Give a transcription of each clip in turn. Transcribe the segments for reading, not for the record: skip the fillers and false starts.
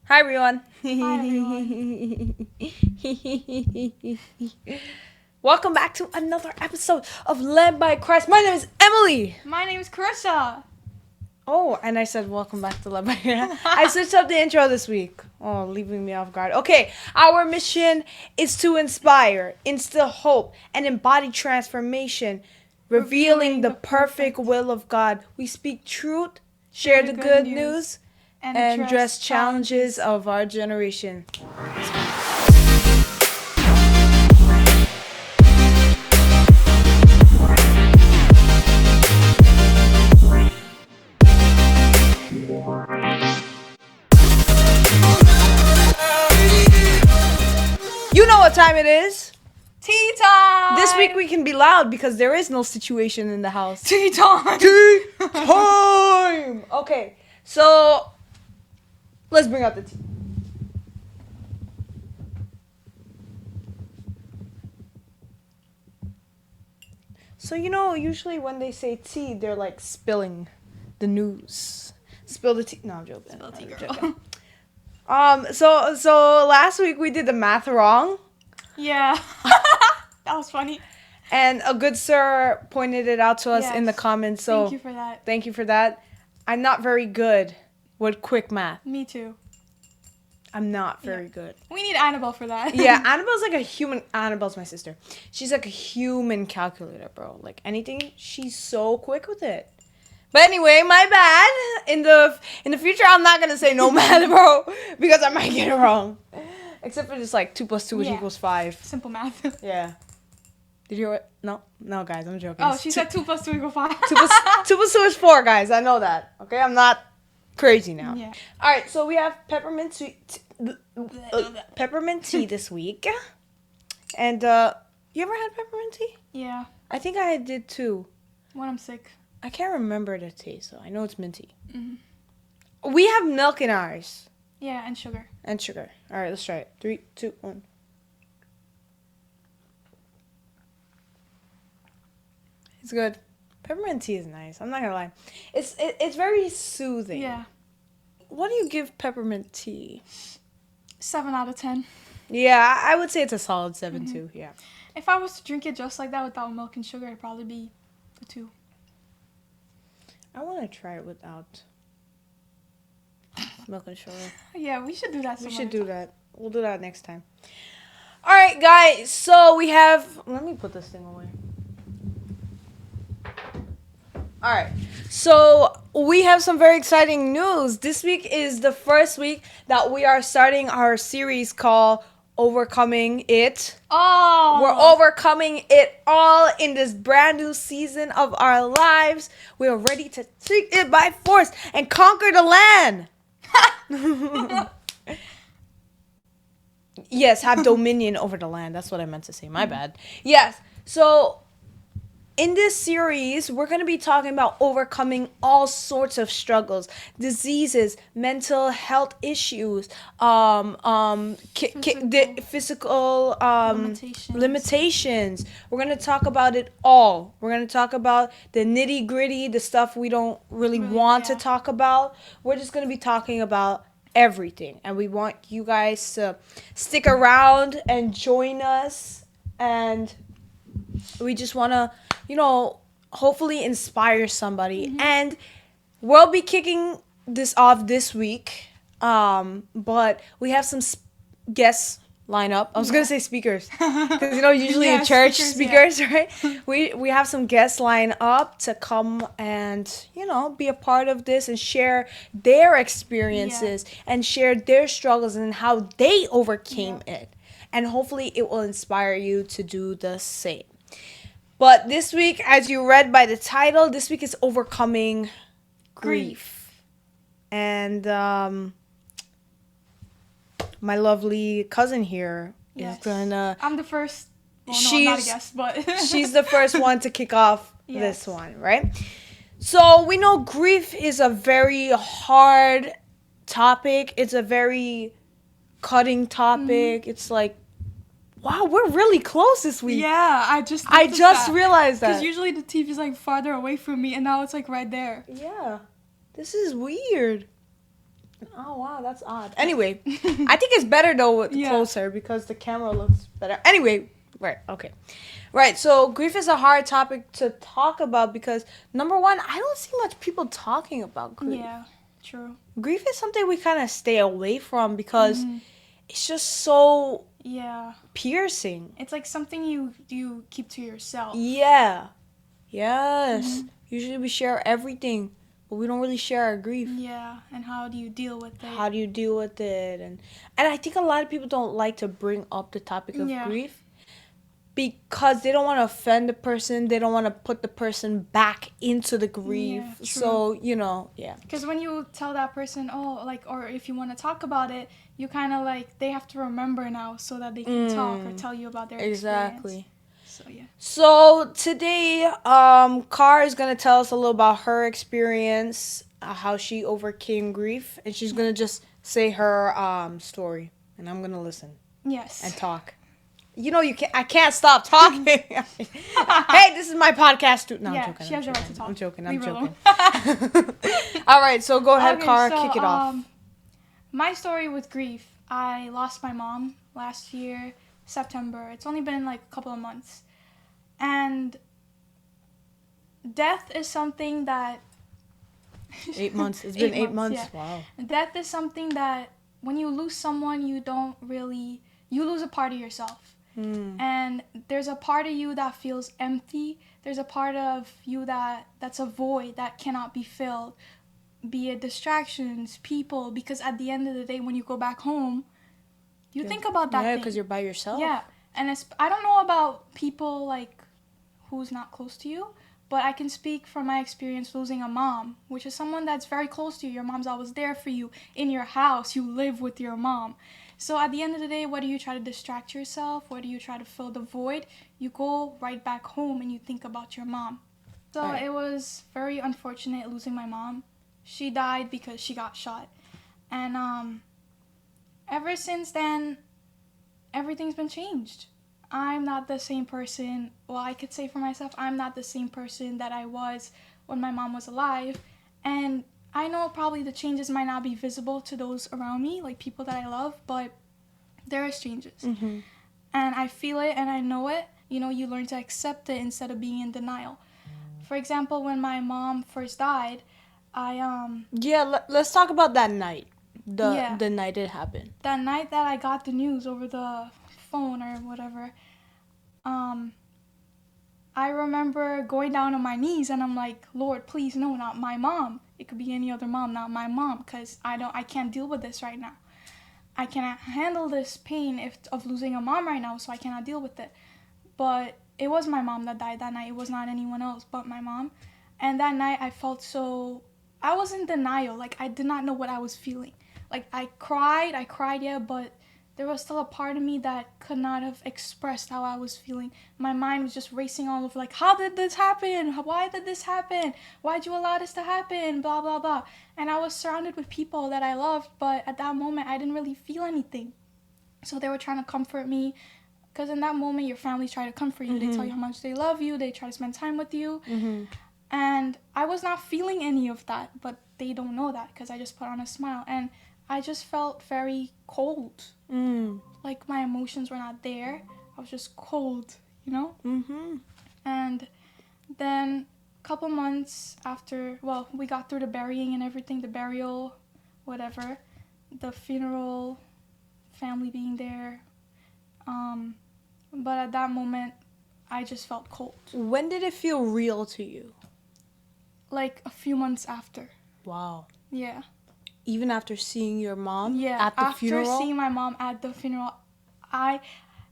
Hi everyone. Hi, everyone. Welcome back to another episode of Led by Christ. My name is Emily. My name is Karissa. Oh, and I said welcome back to Led by Christ. I switched up the intro this week. Oh, leaving me off guard. Okay, our mission is to inspire, instill hope, and embody transformation, revealing the perfect will of God. We speak truth, share the good news, and address challenges of our generation. You know what time it is. Tea time. This week we can be loud because there is no situation in the house. Tea time. Tea time. Okay, so let's bring out the tea. So usually when they say tea, they're like spilling the news. Spill the tea. No, I'm joking. Spill tea, I'm girl. joking. So last week we did the math wrong, Yeah. That was funny. and a good sir pointed it out to us in the Yes. comments. So Thank you for that. thank you for that. I'm not very good with quick math. Me too. I'm not very good. We need Annabelle for that. Yeah, Annabelle's like a human. Annabelle's my sister. She's like a human calculator, bro. Like anything, she's so quick with it. But anyway, my bad. In the future, I'm not gonna say no math, bro, because I might get it wrong. Except for just like 2 + 2 Yeah. equals 5. Simple math. Yeah. Did you hear it? No, guys, I'm joking. Oh, she said 2 + 2 = 5. 2 + 2 is 4, guys. I know that. Okay, I'm not crazy now. Yeah. All right, so we have peppermint tea this week, and you ever had peppermint tea? Yeah. I think I did too. When I'm sick. I can't remember the taste, so I know it's minty. Mhm. We have milk in ours Yeah, and sugar. and sugar. All right, let's try it. 3, 2, 1. It's good. Peppermint tea is nice. I'm not gonna lie. It's very soothing. Yeah. What do you give peppermint tea? 7 out of 10. Yeah, I would say it's a solid 7 too. Yeah. If I was to drink it just like that without milk and sugar, it'd probably be a 2. I want to try it without milk and sugar. Yeah, we should do that. We should do that. We'll do that next time. All right, guys. So we have. Let me put this thing away. All right. So we have some very exciting news. This week is the first week that we are starting our series called Overcoming It. Oh. We're overcoming it all in this brand new season of our lives. We are ready to take it by force and conquer the land. Yes, have dominion over the land. That's what I meant to say. My bad. Yes. So in this series, we're going to be talking about overcoming all sorts of struggles, diseases, mental health issues, physical limitations. We're going to talk about it all. We're going to talk about the nitty gritty, the stuff we don't really want to talk about. We're just going to be talking about everything. And we want you guys to stick around and join us. And we just want to, hopefully inspire somebody. And we'll be kicking this off this week. But we have some guests line up. I was going to say speakers. Because, usually in church, speakers, right? We have some guests line up to come and, be a part of this and share their experiences and share their struggles and how they overcame it. And hopefully it will inspire you to do the same. But this week, as you read by the title, this week is overcoming grief. And my lovely cousin here is gonna. I'm the first. Well, no, I'm not a guest, but she's the first one to kick off this one, right? So we know grief is a very hard topic. It's a very cutting topic. It's like, wow, we're really close this week. Yeah, I just realized that. Because usually the TV's like farther away from me, and now it's like right there. Yeah, this is weird. Oh wow, that's odd. Anyway, I think it's better though with closer because the camera looks better. Anyway, right, okay. Right, so grief is a hard topic to talk about because number one, I don't see much people talking about grief. Yeah, true. Grief is something we kind of stay away from because it's just so piercing. It's like something you keep to yourself. Yeah. Yes. Usually we share everything, but we don't really share our grief. Yeah, and how do you deal with it? How do you deal with it? And I think a lot of people don't like to bring up the topic of grief because they don't want to offend the person. They don't want to put the person back into the grief. Yeah, so, Because when you tell that person, or if you want to talk about it, you kind of like, they have to remember now so that they can talk or tell you about their experience. So, yeah. So, today, Car is going to tell us a little about her experience, how she overcame grief, and she's going to just say her story, and I'm going to listen. Yes. And talk. I can't stop talking. Hey, this is my podcast too. No, I'm joking. She has the right to talk. I'm joking. All right, so go ahead, Car, kick it off. My story with grief, I lost my mom last year, September. It's only been like a couple of months. And death is something that 8 months. It's been 8 months. Yeah. Wow. Death is something that when you lose someone, you lose a part of yourself. And there's a part of you that feels empty. There's a part of you that's a void that cannot be filled, be it distractions, people, because at the end of the day, when you go back home, you think about that thing. Yeah, because you're by yourself. Yeah, and I don't know about people like who's not close to you, but I can speak from my experience losing a mom, which is someone that's very close to you. Your mom's always there for you. In your house, you live with your mom. So at the end of the day, whether you try to distract yourself, whether you try to fill the void, you go right back home and you think about your mom. So It was very unfortunate losing my mom. She died because she got shot. And ever since then, everything's been changed. I'm not the same person. Well, I could say for myself, I'm not the same person that I was when my mom was alive. And I know probably the changes might not be visible to those around me, like people that I love, but there is changes. And I feel it and I know it. You learn to accept it instead of being in denial. For example, when my mom first died, let's talk about that night. The night it happened. That night that I got the news over the phone or whatever, I remember going down on my knees and I'm like, Lord, please, no, not my mom. It could be any other mom, not my mom, because I can't deal with this right now. I cannot handle this pain of losing a mom right now, so I cannot deal with it. But it was my mom that died that night. It was not anyone else but my mom. And that night I felt I was in denial. Like, I did not know what I was feeling. Like, I cried, yeah, but there was still a part of me that could not have expressed how I was feeling. My mind was just racing all over, like, how did this happen? Why did this happen? Why'd you allow this to happen? Blah, blah, blah. And I was surrounded with people that I loved, but at that moment, I didn't really feel anything. So they were trying to comfort me, because in that moment, your family try to comfort you. They tell you how much they love you. They try to spend time with you. And I was not feeling any of that, but they don't know that, because I just put on a smile. And I just felt very cold. Like my emotions were not there. I was just cold, And then a couple months after, we got through the burying and everything, the burial, whatever, the funeral, family being there. But at that moment, I just felt cold. When did it feel real to you? Like a few months after. Wow. Yeah. Even after seeing your mom at the funeral? Yeah, after seeing my mom at the funeral,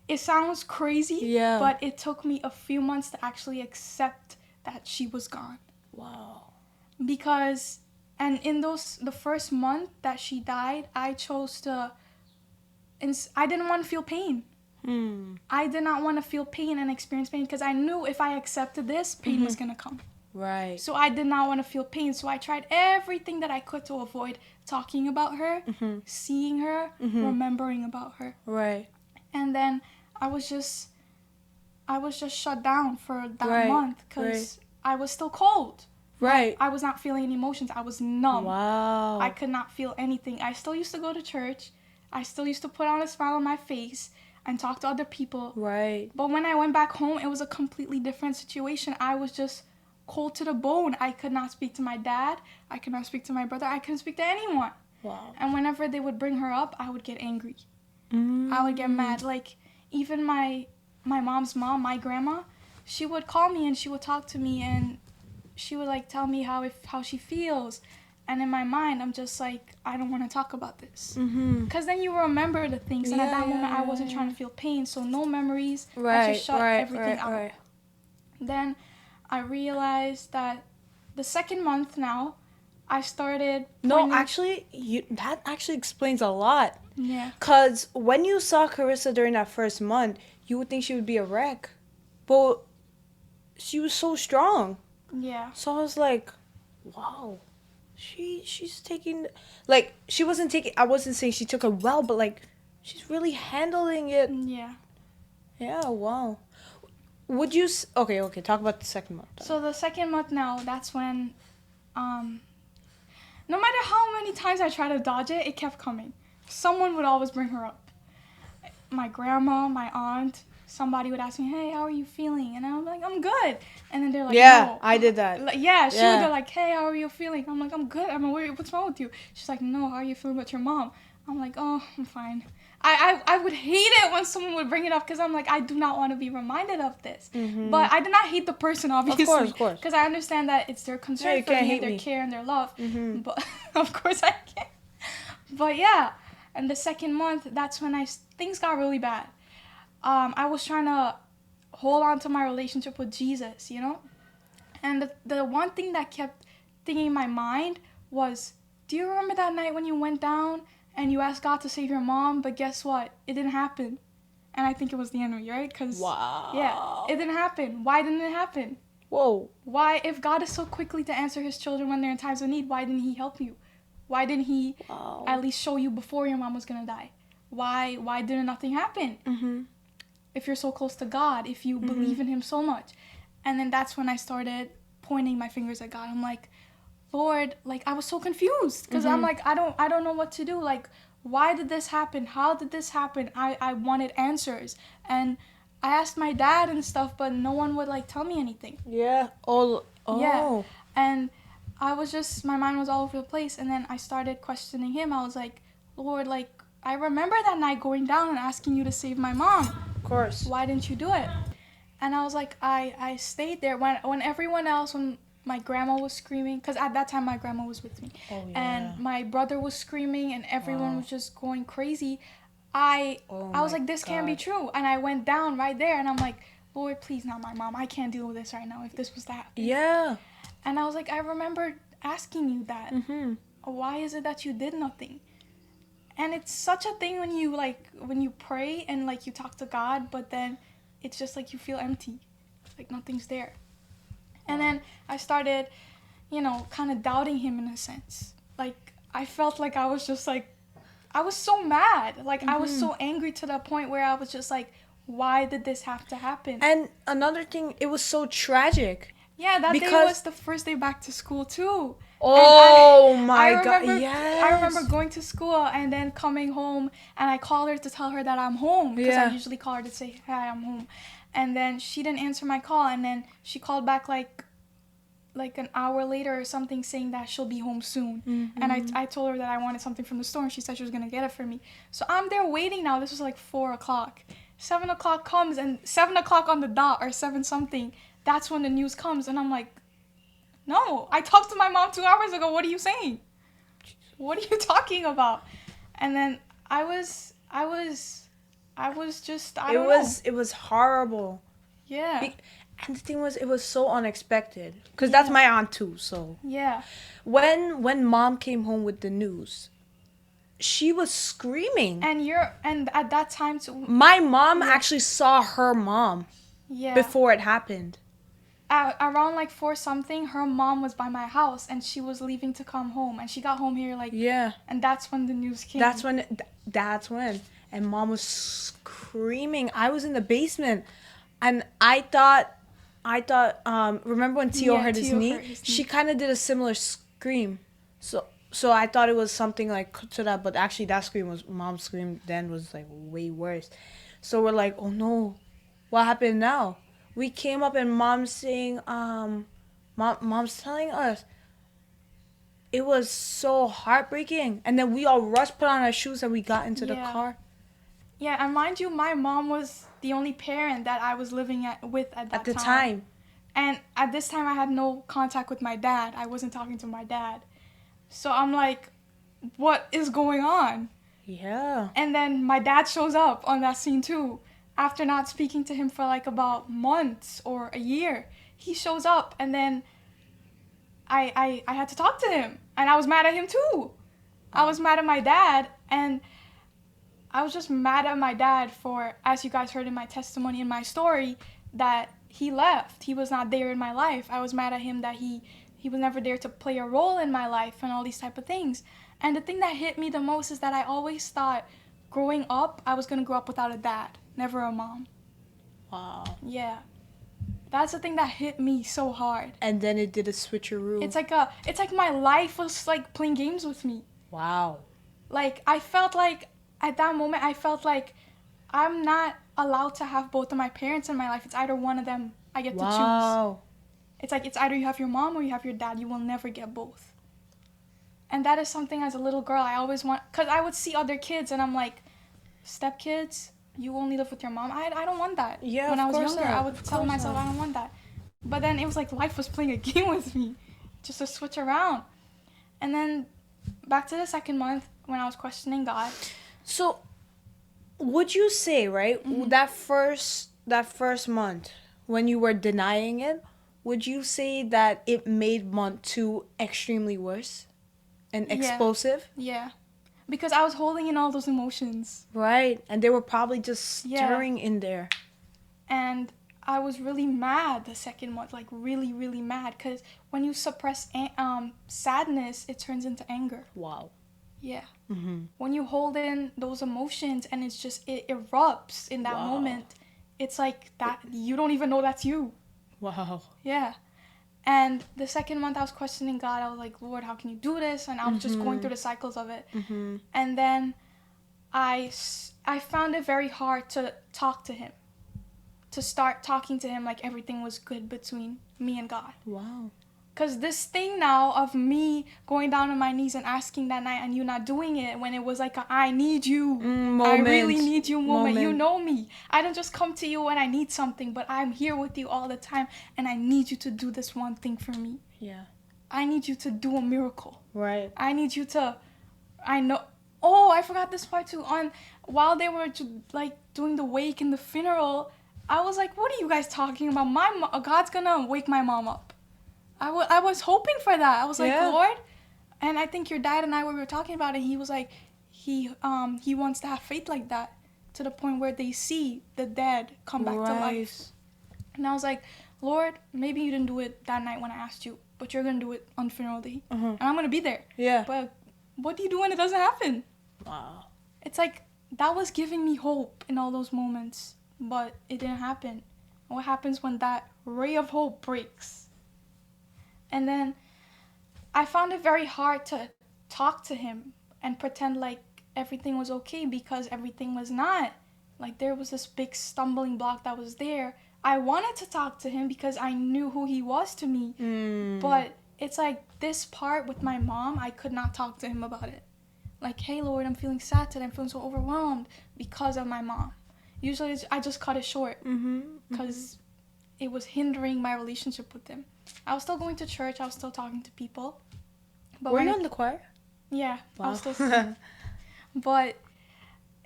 it sounds crazy, but it took me a few months to actually accept that she was gone. Wow. Because, and in the first month that she died, I chose to, I didn't want to feel pain. I did not want to feel pain and experience pain because I knew if I accepted this, pain was going to come. Right. So I did not want to feel pain. So I tried everything that I could to avoid talking about her, seeing her, remembering about her. Right. And then I was just shut down for that month because I was still cold. Right. I was not feeling any emotions. I was numb. Wow. I could not feel anything. I still used to go to church. I still used to put on a smile on my face and talk to other people. Right. But when I went back home, it was a completely different situation. I was just cold to the bone. I could not speak to my dad. I could not speak to my brother. I couldn't speak to anyone. Wow. And whenever they would bring her up, I would get angry. I would get mad. Like, even my mom's mom, my grandma, she would call me and she would talk to me and she would, like, tell me how she feels. And in my mind, I'm just like, I don't want to talk about this. Because then you remember the things. And at that moment, I wasn't trying to feel pain. So no memories. I just shut everything out. Right. Then I realized that the second month now, I started... No, actually, that actually explains a lot. Yeah. Because when you saw Karissa during that first month, you would think she would be a wreck. But she was so strong. Yeah. So I was like, wow. She's taking, like, she wasn't taking, I wasn't saying she took it well, but, like, she's really handling it. Yeah. Yeah, wow. Would you, okay, talk about the second month. So the second month now, that's when, no matter how many times I tried to dodge it, it kept coming. Someone would always bring her up. My grandma, my aunt, somebody would ask me, hey, how are you feeling? And I'm like, I'm good. And then they're like, yeah, no. I did that. Like, yeah, she would go like, hey, how are you feeling? I'm like, I'm good. I'm worried. What's wrong with you? She's like, no, how are you feeling with your mom? I'm like, oh, I'm fine. I would hate it when someone would bring it up because I'm like, I do not want to be reminded of this. But I did not hate the person, obviously. Of course. Because I understand that it's their concern for me, their care and their love. But of course I can't. But yeah, and the second month, that's when things got really bad. I was trying to hold on to my relationship with Jesus, you know? And the one thing that kept thinking in my mind was, do you remember that night when you went down and you asked God to save your mom, but guess what? It didn't happen. And I think it was the enemy, right? Because, wow. Yeah, it didn't happen. Why didn't it happen? Whoa. Why, if God is so quickly to answer his children when they're in times of need, why didn't he help you? Why didn't he at least show you before your mom was going to die? Why didn't nothing happen? If you're so close to God, if you believe in him so much. And then that's when I started pointing my fingers at God. I'm like, Lord, like, I was so confused because I'm like, I don't know what to do. Like, why did this happen? How did this happen? I wanted answers. And I asked my dad and stuff, but no one would, like, tell me anything. Yeah. Oh. Yeah. And I was just, my mind was all over the place. And then I started questioning him. I was like, Lord, like, I remember that night going down and asking you to save my mom. Of course. Why didn't you do it? And I was like, I stayed there when everyone else, when my grandma was screaming, because at that time my grandma was with me. Oh, yeah. And my brother was screaming and everyone was just going crazy. I was like, this can't be true. And I went down right there and I'm like, Lord, please not my mom. I can't deal with this right now if this was to happen. Yeah. And I was like, I remember asking you that. Why is it that you did nothing? And it's such a thing when you pray and, like, you talk to God, but then it's just like you feel empty. Like nothing's there. And then I started, kind of doubting him in a sense. Like, I felt like I was just like, I was so mad. Like, I was so angry to the point where I was just like, why did this have to happen? And another thing, it was so tragic. Yeah, that day was the first day back to school too. Oh my God, yes. I remember going to school and then coming home and I called her to tell her that I'm home. Because I usually call her to say, hi, I'm home. And then she didn't answer my call and then she called back like an hour later or something saying that she'll be home soon. And I told her that I wanted something from the store and she said she was going to get it for me. So I'm there waiting now. This was like 4 o'clock. 7 o'clock comes and 7 o'clock on the dot or 7 something. That's when the news comes and I'm like, no, I talked to my mom 2 hours ago. What are you saying? What are you talking about? And then I was just, I don't know. It was horrible. Yeah. And the thing was, it was so unexpected. Because that's my aunt too, so. Yeah. When mom came home with the news, she was screaming. And at that time too. My mom actually saw her mom. Yeah. Before it happened. Around like 4 something, her mom was by my house and she was leaving to come home and she got home here like and that's when the news came. That's when and mom was screaming. I was in the basement and I thought I thought, remember when Tio hurt his Tio knee? hurt his She knee. kind of did a similar scream. So I thought it was something like to that, but actually that scream was, mom's scream then was like way worse. So we're like, oh no, what happened now? We came up and mom's saying, mom's telling us it was so heartbreaking. And then we all rushed, put on our shoes, and we got into the Yeah. car Yeah, and mind you, my mom was the only parent that I was living with at that at the time. time. And at this time, I had no contact with my dad. I wasn't talking to my dad. So I'm like, what is going on? Yeah. And then my dad shows up on that scene too. After not speaking to him for like about months or a year, he shows up, and then I had to talk to him. And I was mad at him too. I was mad at my dad, and I was just mad at my dad for, as you guys heard in my testimony in my story, that he left. He was not there in my life. I was mad at him that he was never there to play a role in my life and all these type of things. And the thing that hit me the most is that I always thought growing up, I was going to grow up without a dad, never a mom. Wow. Yeah. That's the thing that hit me so hard. And then it did a switcheroo. It's like my life was like playing games with me. Wow. Like, I felt like, at that moment, I felt like I'm not allowed to have both of my parents in my life. It's either one of them I get to choose. Wow. It's like, it's either you have your mom or you have your dad. You will never get both. And that is something as a little girl I always want, because I would see other kids and I'm like, stepkids, you only live with your mom. I don't want that. Yeah, when of I was course younger, not. I would Of tell course myself not. I don't want that. But then it was like life was playing a game with me, just to switch around. And then back to the second month when I was questioning God. So, would you say, right, Mm-hmm. that first month when you were denying it, would you say that it made month 2 extremely worse and Yeah. explosive? Yeah. Because I was holding in all those emotions. Right, and they were probably just Yeah. stirring in there. And I was really mad the second month, like really, really mad. Because when you suppress sadness, it turns into anger. Wow. Yeah. Mm-hmm. When you hold in those emotions and it's just, it erupts in that Wow. moment, it's like that, you don't even know that's you. Wow. Yeah. And the second month I was questioning God. I was like, Lord, how can you do this? And I was just going through the cycles of it. Mm-hmm. And then I found it very hard to talk to him. To start talking to him like everything was good between me and God. Wow. Because this thing now of me going down on my knees and asking that night and you not doing it, when it was like a, I need you. Moment. I really need you moment. You know me. I don't just come to you when I need something, but I'm here with you all the time and I need you to do this one thing for me. Yeah. I need you to do a miracle. Right. I need you to, I know. Oh, I forgot this part too. While they were like doing the wake and the funeral, I was like, what are you guys talking about? God's gonna wake my mom up. I was hoping for that. I was like, Yeah. Lord, and I think your dad and I, we were talking about it, he was like, he wants to have faith like that to the point where they see the dead come back to life. And I was like, Lord, maybe you didn't do it that night when I asked you, but you're gonna do it on funeral day, and I'm gonna be there. Yeah. But what do you do when it doesn't happen? Wow. It's like that was giving me hope in all those moments, but it didn't happen. What happens when that ray of hope breaks? And then I found it very hard to talk to him and pretend like everything was okay because everything was not. Like there was this big stumbling block that was there. I wanted to talk to him because I knew who he was to me. But it's like this part with my mom, I could not talk to him about it. Like, hey, Lord, I'm feeling sad today. I'm feeling so overwhelmed because of my mom. Usually I just cut it short because it was hindering my relationship with him. I was still going to church. I was still talking to people. But were you in the choir? Yeah. Wow. I was still singing. But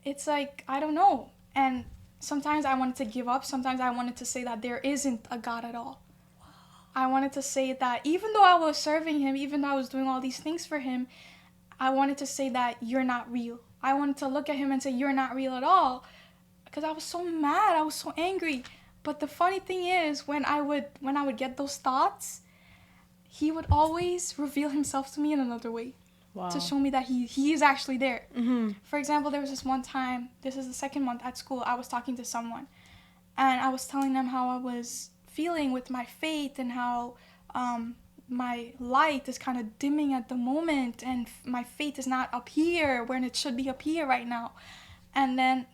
it's like, I don't know. And sometimes I wanted to give up. Sometimes I wanted to say that there isn't a God at all. Wow. I wanted to say that even though I was serving him, even though I was doing all these things for him, I wanted to say that you're not real. I wanted to look at him and say, you're not real at all. Because I was so mad. I was so angry. But the funny thing is, when I would get those thoughts, he would always reveal himself to me in another way. Wow. To show me that he is actually there. Mm-hmm. For example, there was this one time, this is the second month at school, I was talking to someone. And I was telling them how I was feeling with my faith and how my light is kind of dimming at the moment, and my faith is not up here when it should be up here right now. And then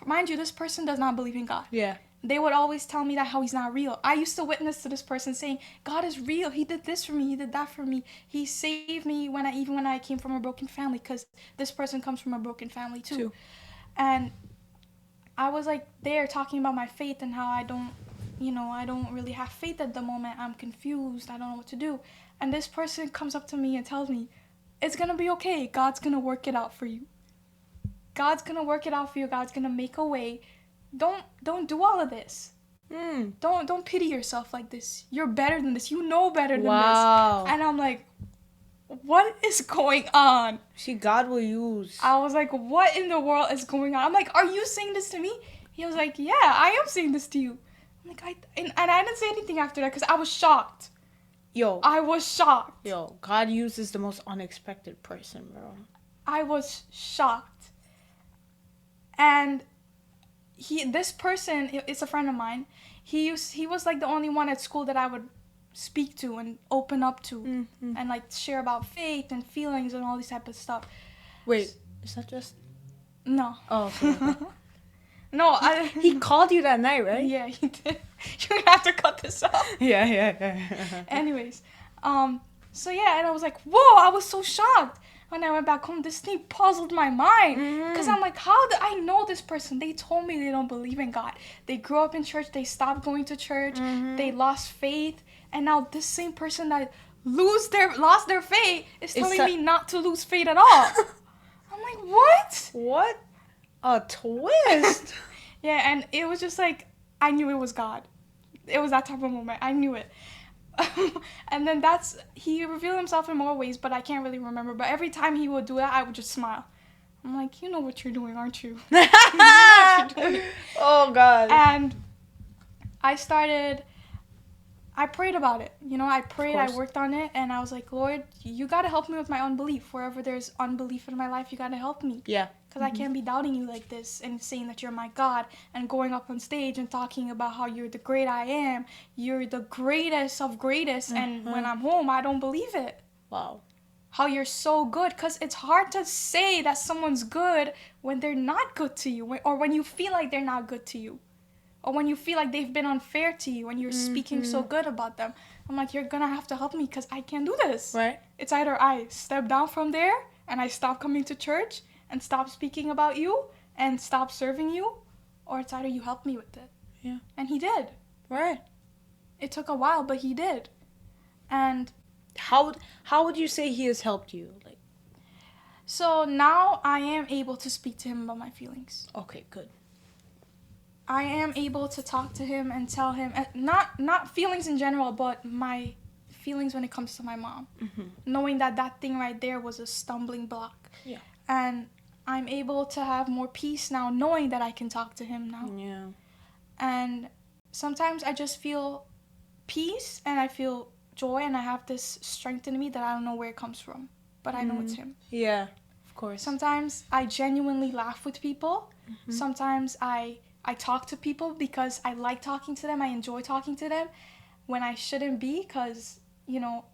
mind you, this person does not believe in God. Yeah. They would always tell me that how he's not real. I used to witness to this person saying, God is real. He did this for me. He did that for me. He saved me when I came from a broken family, because this person comes from a broken family too. And I was like there talking about my faith and how I don't really have faith at the moment. I'm confused. I don't know what to do. And this person comes up to me and tells me, it's going to be okay. God's going to work it out for you. God's going to work it out for you. God's going to make a way. Don't do all of this. Don't pity yourself like this. You're better than this. You know better than this. And I'm like, what is going on? See, God will use. I was like, what in the world is going on? I'm like, are you saying this to me? He was like, yeah, I am saying this to you. I'm like, and I didn't say anything after that because I was shocked. I was shocked. God uses the most unexpected person, bro. I was shocked. And this person, it's a friend of mine. He was like the only one at school that I would speak to and open up to, and like share about faith and feelings and all these type of stuff. Wait, is that just? No. Oh, okay. No, he called you that night, right? Yeah, he did. You're gonna have to cut this off. Yeah. Anyways, so yeah, and I was like, whoa, I was so shocked. When I went back home, this thing puzzled my mind. Because I'm like, how do I know this person? They told me they don't believe in God. They grew up in church. They stopped going to church. They lost faith. And now this same person that lost their faith is telling me not to lose faith at all. I'm like, what? What a twist. Yeah, and it was just like, I knew it was God. It was that type of moment. I knew it. And then he revealed himself in more ways, but I can't really remember. But every time he would do that, I would just smile. I'm like, you know what you're doing, aren't you? You know what you're doing. Oh, God. And I prayed about it. I prayed, I worked on it, and I was like, Lord, you got to help me with my unbelief. Wherever there's unbelief in my life, you got to help me. Yeah. Because I can't be doubting you like this and saying that you're my God and going up on stage and talking about how you're the great I am. You're the greatest of greatest. And when I'm home, I don't believe it. Wow. How you're so good. Because it's hard to say that someone's good when they're not good to you. Or when you feel like they're not good to you. Or when you feel like they've been unfair to you and you're speaking so good about them. I'm like, you're going to have to help me because I can't do this. Right. It's either I step down from there and I stop coming to church and stop speaking about you and stop serving you, or it's either you help me with it. Yeah. And he did. Right. It took a while, but he did. And how would you say he has helped you? Like, so now I am able to speak to him about my feelings. Okay, good. I am able to talk to him and tell him, not feelings in general, but my feelings when it comes to my mom. Knowing that thing right there was a stumbling block. Yeah. And I'm able to have more peace now, knowing that I can talk to him now. Yeah. And sometimes I just feel peace and I feel joy and I have this strength in me that I don't know where it comes from, but I know it's him. Yeah, of course. Sometimes I genuinely laugh with people. Sometimes I talk to people because I like talking to them. I enjoy talking to them when I shouldn't be because,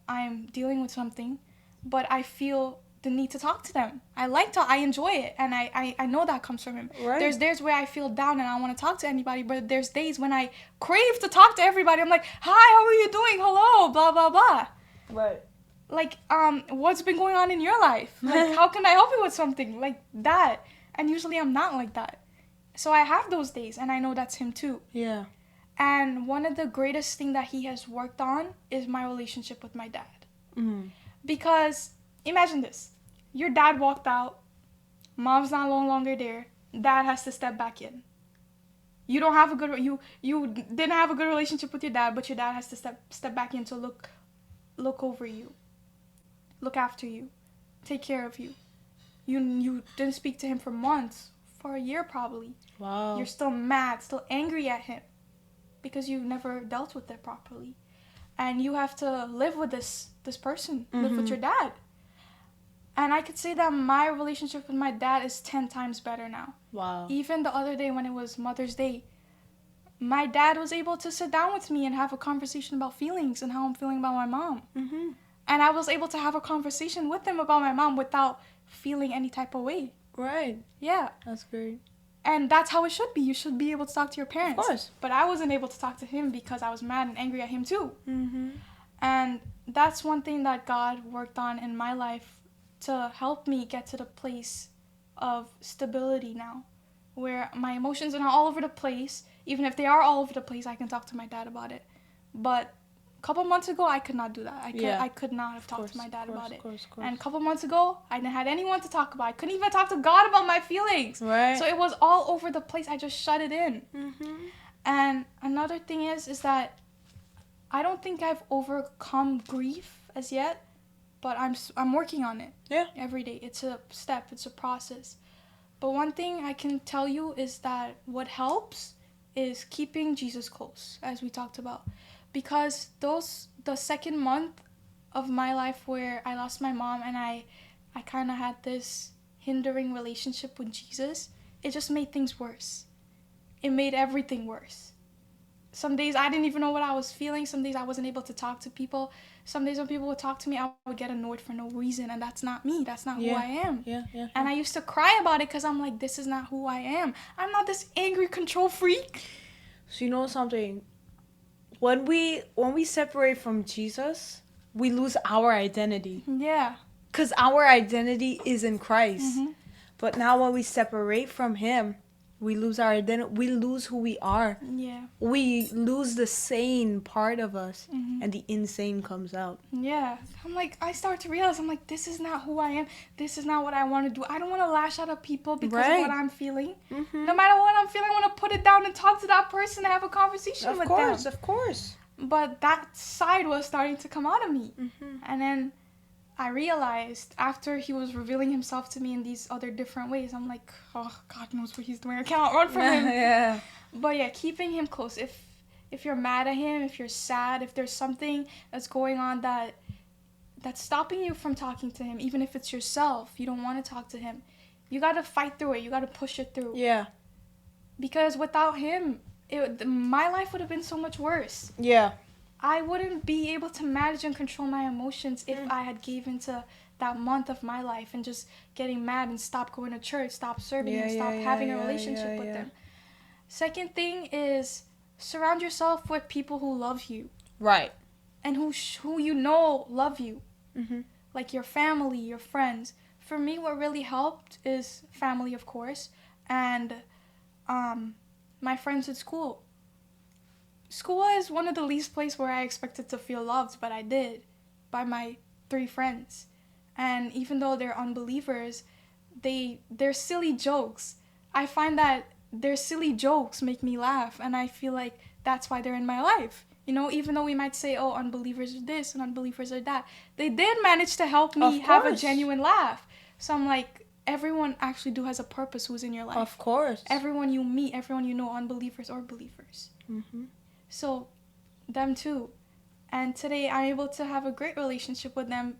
I'm dealing with something, but I feel the need to talk to them. I enjoy it, and I know that comes from him. Right. There's days where I feel down and I don't want to talk to anybody, but there's days when I crave to talk to everybody. I'm like, hi, how are you doing? Hello, blah, blah, blah. Right. Like, what's been going on in your life? Like, how can I help you with something? Like that. And usually I'm not like that. So I have those days, and I know that's him too. Yeah. And one of the greatest thing that he has worked on is my relationship with my dad. Because imagine this. Your dad walked out. Mom's no longer there. Dad has to step back in. You don't have you didn't have a good relationship with your dad, but your dad has to step back in to look over you. Look after you. Take care of you. You didn't speak to him for months, for a year probably. Wow. You're still mad, still angry at him because you never dealt with it properly. And you have to live with this person, live with your dad. And I could say that my relationship with my dad is 10 times better now. Wow. Even the other day when it was Mother's Day, my dad was able to sit down with me and have a conversation about feelings and how I'm feeling about my mom. Mm-hmm. And I was able to have a conversation with him about my mom without feeling any type of way. Right. Yeah. That's great. And that's how it should be. You should be able to talk to your parents. Of course. But I wasn't able to talk to him because I was mad and angry at him too. Mm-hmm. And that's one thing that God worked on in my life to help me get to the place of stability now, where my emotions are not all over the place. Even if they are all over the place, I can talk to my dad about it. But a couple months ago, I could not do that. I could not have talked to my dad about it. And a couple months ago, I didn't have anyone to talk about. I couldn't even talk to God about my feelings. Right. So it was all over the place. I just shut it in. Mm-hmm. And another thing is that I don't think I've overcome grief as yet, but I'm working on it. Yeah. Every day. It's a step. It's a process. But one thing I can tell you is that what helps is keeping Jesus close, as we talked about. Because the second month of my life where I lost my mom and I kind of had this hindering relationship with Jesus, it just made things worse. It made everything worse. Some days I didn't even know what I was feeling. Some days I wasn't able to talk to people. Some days when people would talk to me, I would get annoyed for no reason. And that's not me. That's not who I am. Yeah. And I used to cry about it because I'm like, this is not who I am. I'm not this angry control freak. So you know something? When we separate from Jesus, we lose our identity. Yeah. Because our identity is in Christ. Mm-hmm. But now when we separate from him, we lose our identity. We lose who we are. Yeah. We lose the sane part of us. Mm-hmm. And the insane comes out. Yeah. I'm like, I start to realize, I'm like, this is not who I am. This is not what I want to do. I don't want to lash out at people because of what I'm feeling. Mm-hmm. No matter what I'm feeling, I want to put it down and talk to that person and have a conversation with them. Of course. But that side was starting to come out of me. Mm-hmm. And then I realized after he was revealing himself to me in these other different ways, I'm like, oh, God knows what he's doing. I cannot run from him. Yeah. But yeah, keeping him close. If you're mad at him, if you're sad, if there's something that's going on that's stopping you from talking to him, even if it's yourself, you don't want to talk to him, you got to fight through it. You got to push it through. Yeah. Because without him, my life would have been so much worse. Yeah. I wouldn't be able to manage and control my emotions if I had given to that month of my life and just getting mad and stop going to church, stop serving and stop having a relationship with them. Second thing is surround yourself with people who love you. Right. And who you know love you. Mm-hmm. Like your family, your friends. For me, what really helped is family, of course, and my friends at school. School is one of the least places where I expected to feel loved, but I did, by my 3 friends. And even though they're unbelievers, they're silly jokes. I find that their silly jokes make me laugh, and I feel like that's why they're in my life. You know, even though we might say, oh, unbelievers are this and unbelievers are that, they did manage to help me have a genuine laugh. So I'm like, everyone actually has a purpose who's in your life. Of course. Everyone you meet, everyone you know, unbelievers or believers. Mm-hmm. So, them too. And today I'm able to have a great relationship with them,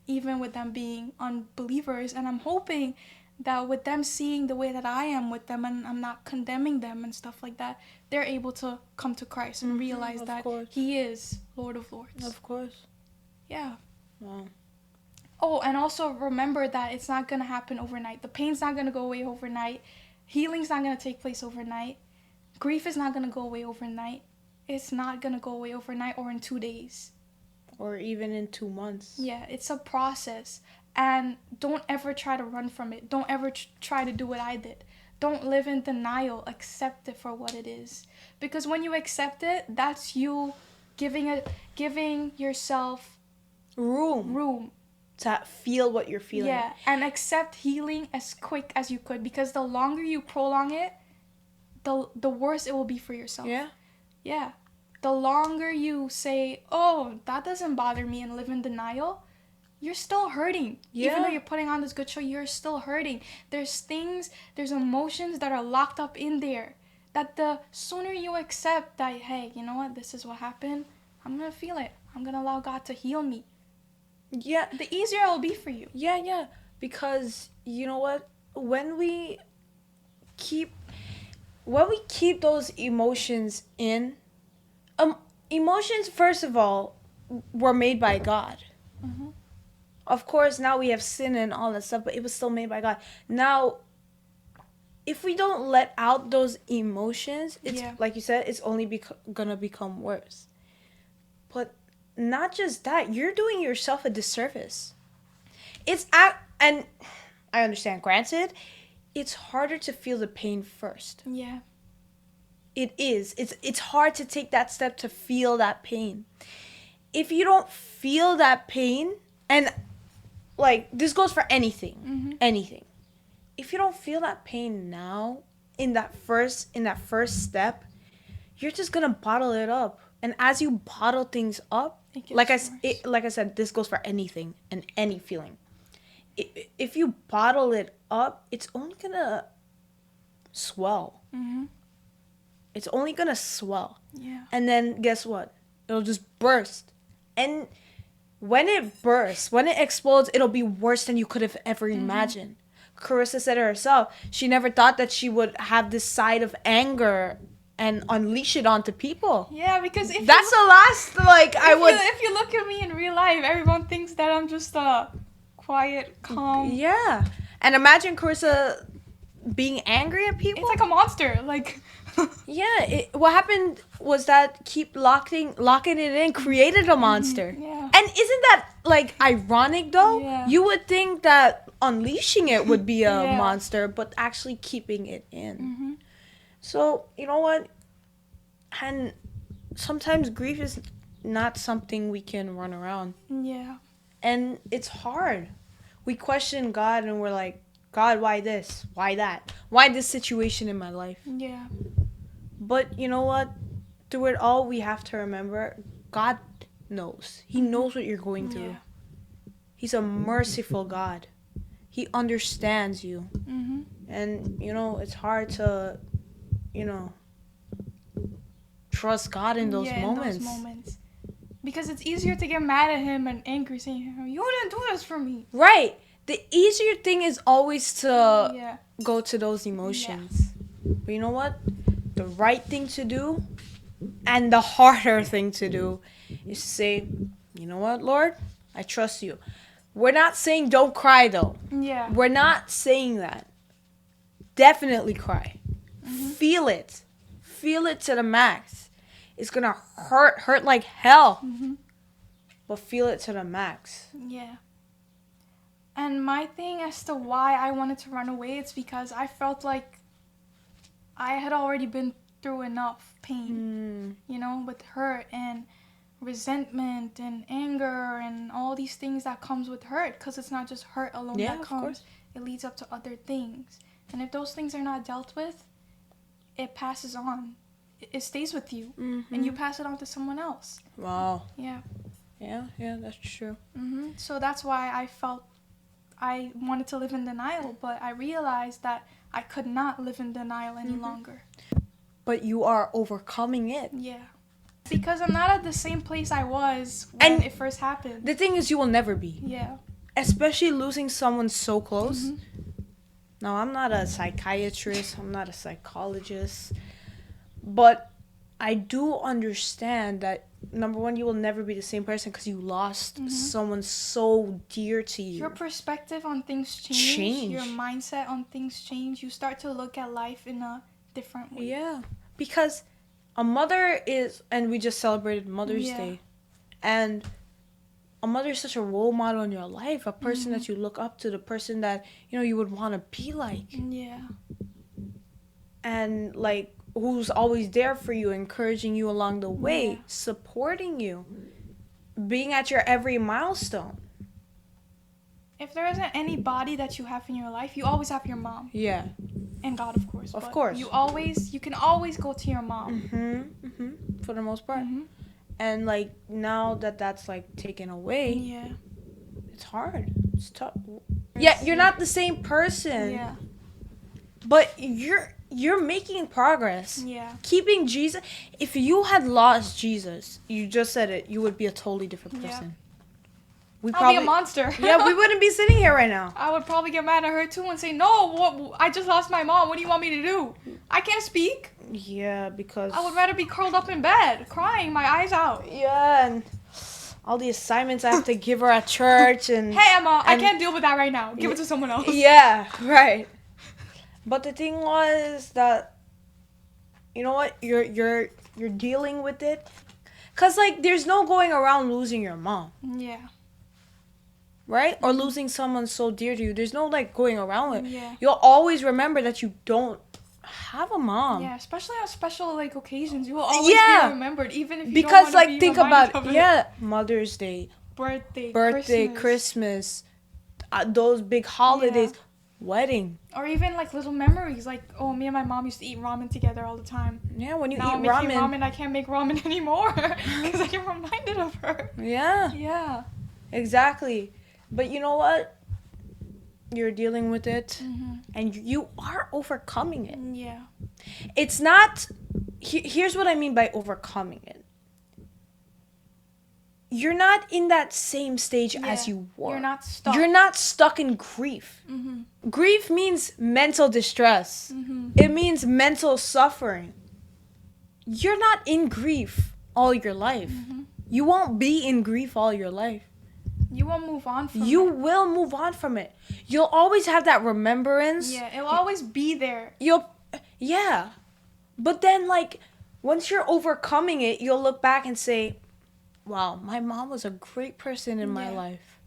even with them being unbelievers. And I'm hoping that with them seeing the way that I am with them and I'm not condemning them and stuff like that, they're able to come to Christ and realize that he is Lord of Lords. Of course. Yeah. Wow. Oh, and also remember that it's not going to happen overnight. The pain's not going to go away overnight. Healing's not going to take place overnight. Grief is not going to go away overnight. It's not going to go away overnight or in 2 days. Or even in 2 months. Yeah, it's a process. And don't ever try to run from it. Don't ever try to do what I did. Don't live in denial. Accept it for what it is. Because when you accept it, that's you giving yourself room to feel what you're feeling. Yeah, and accept healing as quick as you could. Because the longer you prolong it, the worse it will be for yourself. Yeah. The longer you say, oh, that doesn't bother me and live in denial, you're still hurting. Yeah. Even though you're putting on this good show, you're still hurting. There's emotions that are locked up in there. That the sooner you accept that, hey, you know what, this is what happened, I'm going to feel it. I'm going to allow God to heal me. Yeah. The easier it will be for you. Yeah. Because, you know what, when we keep... when we keep those emotions in, emotions, first of all, were made by God. Mm-hmm. Of course, now we have sin and all that stuff, but it was still made by God. Now, if we don't let out those emotions, it's like you said, it's only gonna become worse. But not just that, you're doing yourself a disservice. And I understand. Granted, it's harder to feel the pain first. Yeah. It is. It's hard to take that step to feel that pain. If you don't feel that pain, and like this goes for anything, anything. If you don't feel that pain now, in that first step, you're just gonna bottle it up. And as you bottle things up, like I said, this goes for anything and any feeling. If you bottle it up, it's only gonna swell. Mm-hmm. It's only gonna swell. Yeah. And then guess what? It'll just burst. And when it bursts, when it explodes, it'll be worse than you could have ever imagined. Karissa said it herself. She never thought that she would have this side of anger and unleash it onto people. Yeah, because if if you look at me in real life, everyone thinks that I'm just quiet, calm. Yeah. And imagine Karissa being angry at people. It's like a monster. Like yeah, what happened was that keep locking it in created a monster. Yeah. And isn't that like ironic though? Yeah. You would think that unleashing it would be a Yeah. monster, but actually keeping it in. Mm-hmm. So, you know what? And sometimes grief is not something we can run around. Yeah. And it's hard. We question God and we're like, God, why this? Why that? Why this situation in my life? Yeah. But you know what? Through it all, we have to remember God knows. He knows what you're going through. Yeah. He's a merciful God. He understands you. Mm-hmm. And, you know, it's hard to, you know, trust God in those moments. In those moments. Because it's easier to get mad at him and angry, saying, you didn't do this for me. Right. The easier thing is always to Yeah. go to those emotions. Yeah. But you know what? The right thing to do and the harder thing to do is to say, you know what, Lord? I trust you. We're not saying don't cry, though. Yeah. We're not saying that. Definitely cry. Mm-hmm. Feel it. Feel it to the max. It's going to hurt like hell. Mm-hmm. But feel it to the max. Yeah. And my thing as to why I wanted to run away, it's because I felt like I had already been through enough pain, you know, with hurt and resentment and anger and all these things that comes with hurt, because it's not just hurt alone that comes. Course. It leads up to other things. And if those things are not dealt with, it passes on. It stays with you, and you pass it on to someone else. Wow. Yeah. Yeah, that's true. Mm-hmm. So that's why I felt I wanted to live in denial, but I realized that I could not live in denial any longer. But you are overcoming it. Yeah. Because I'm not at the same place I was when it first happened. The thing is, you will never be. Yeah. Especially losing someone so close. Now, I'm not a psychiatrist. I'm not a psychologist. But I do understand that, number one, you will never be the same person because you lost someone so dear to you. Your perspective on things change. Your mindset on things change. You start to look at life in a different way. Yeah. Because a mother is, and we just celebrated Mother's Day. And a mother is such a role model in your life. A person that you look up to. The person that, you know, you would want to be like. Yeah. And, like, who's always there for you, encouraging you along the way, supporting you, being at your every milestone. If there isn't any body that you have in your life, you always have your mom. Yeah. And God, of course. Of course. You can always go to your mom. For the most part. And, like, now that that's, like, taken away, it's hard. It's tough. Yeah, you're not the same person. Yeah. But you're making progress. Yeah. Keeping Jesus. If you had lost Jesus, you just said it, you would be a totally different person. I'll be a monster. Yeah, we wouldn't be sitting here right now. I would probably get mad at her too and say, no, what? I just lost my mom. What do you want me to do? I can't speak. Yeah, because I would rather be curled up in bed, crying, my eyes out. yeah, and all the assignments I have to give her at church and Hey, Emma, I can't deal with that right now. Give it to someone else. yeah, right. But the thing was that, you know what, you're dealing with it, cause like there's no going around losing your mom, Yeah. right? Or losing someone so dear to you. There's no like going around it. Yeah. You'll always remember that you don't have a mom. Yeah, especially on special like occasions, you will always Yeah. be remembered, even if you Because don't like be think reminded about of it. yeah, Mother's Day, birthday, Christmas, those big holidays, wedding. or even like little memories. Like, oh, me and my mom used to eat ramen together all the time. Yeah, when you Now I'm eat making ramen, I can't make ramen anymore because I get reminded of her. Yeah, Yeah. exactly. But you know what? You're dealing with it, and you are overcoming it. Yeah. It's not. Here's what I mean by overcoming it. You're not in that same stage as you were. You're not stuck. You're not stuck in grief. Grief means mental distress. It means mental suffering. You're not in grief all your life. You won't be in grief all your life. You won't move on from You it. will move on from it. You'll always have that remembrance. Yeah, it'll always be there. Yeah. But then, like, once you're overcoming it, you'll look back and say, wow, my mom was a great person in my life.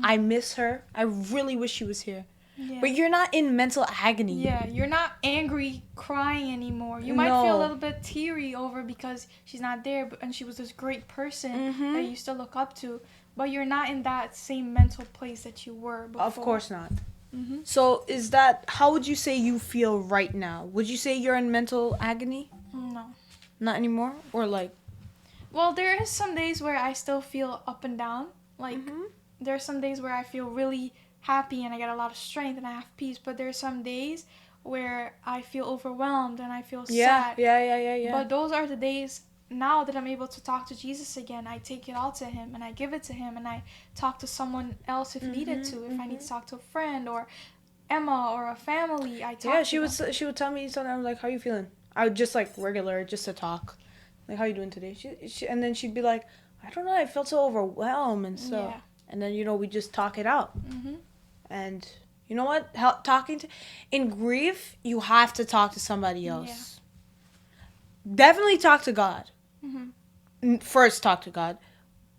I miss her. I really wish she was here. Yeah. But you're not in mental agony. Yeah, you're not angry, crying anymore. You might feel a little bit teary over because she's not there, and she was this great person that you used to look up to. But you're not in that same mental place that you were before. Of course not. So how would you say you feel right now? Would you say you're in mental agony? No. Not anymore? Or like... Well, there is some days where I still feel up and down. Like, there are some days where I feel really happy and I get a lot of strength and I have peace. But there are some days where I feel overwhelmed and I feel sad. Yeah. But those are the days, now that I'm able to talk to Jesus again, I take it all to him and I give it to him and I talk to someone else if needed to. If I need to talk to a friend or Emma or a family, I talk to them. she would tell me something. I'm like, how you feeling? I would just like regular, just to talk. Like, how you doing today? She and then she'd be like, I don't know, I felt so overwhelmed and so. Yeah. And then, you know, we just talk it out. And you know what? In grief, you have to talk to somebody else. Yeah. Definitely talk to God. First, talk to God.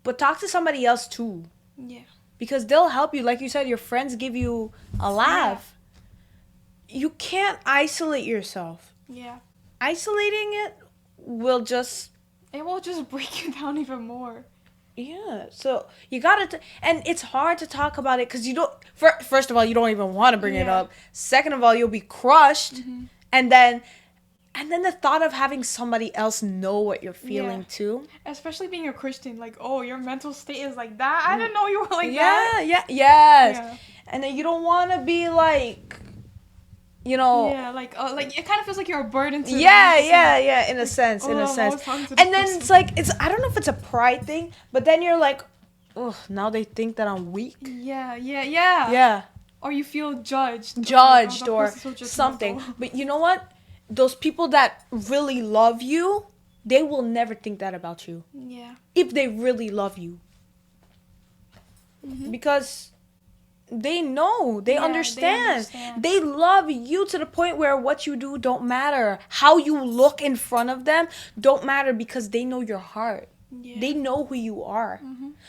But talk to somebody else too. Yeah. Because they'll help you. Like you said, your friends give you a laugh. Yeah. You can't isolate yourself. Yeah. Isolating it will just... It will just break you down even more. Yeah. So you gotta... and it's hard to talk about it because you don't... First of all, you don't even want to bring it up. Second of all, you'll be crushed. And then the thought of having somebody else know what you're feeling too. Especially being a Christian. Like, oh, your mental state is like that? I didn't know you were like that. Yes. Yeah. And then you don't want to be like... You know, like it kind of feels like you're a burden to them. Yeah, in a sense. And then person. it's like, I don't know if it's a pride thing, but then you're like, ugh, now they think that I'm weak. Yeah. Or you feel judged or something. But you know what? Those people that really love you, they will never think that about you. Yeah. If they really love you. Because... they know, they understand. They love you to the point where what you do don't matter. How you look in front of them don't matter because they know your heart. Yeah. They know who you are.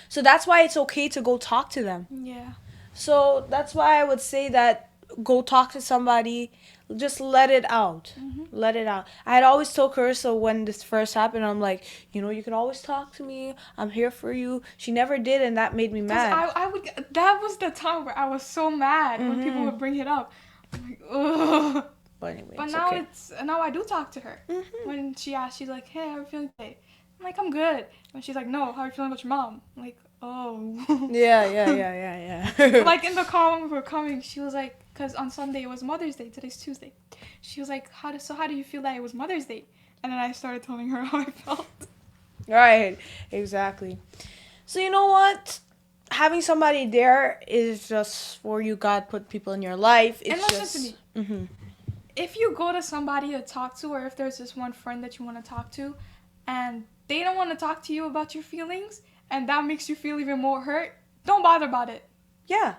So that's why it's okay to go talk to them. Yeah. So that's why I would say that go talk to somebody. Just let it out. Let it out. I had always told Karissa when this first happened, I'm like, you know, you can always talk to me. I'm here for you. She never did, and that made me mad. That was the time where I was so mad when people would bring it up. I'm like, ugh. But anyway, but now I do talk to her. When she asks, she's like, hey, how are you feeling today? I'm like, I'm good. And she's like, no, how are you feeling about your mom? I'm like, oh. Yeah. Like in the car when we were coming, she was like, because on Sunday it was Mother's Day. Today's Tuesday. She was like, how do you feel that it was Mother's Day? And then I started telling her how I felt. Right. Exactly. So you know what? having somebody there is just for you. God put people in your life. It's And listen just. to me. Mm-hmm. If you go to somebody to talk to, or if there's this one friend that you want to talk to, and they don't want to talk to you about your feelings, and that makes you feel even more hurt, don't bother about it. Yeah.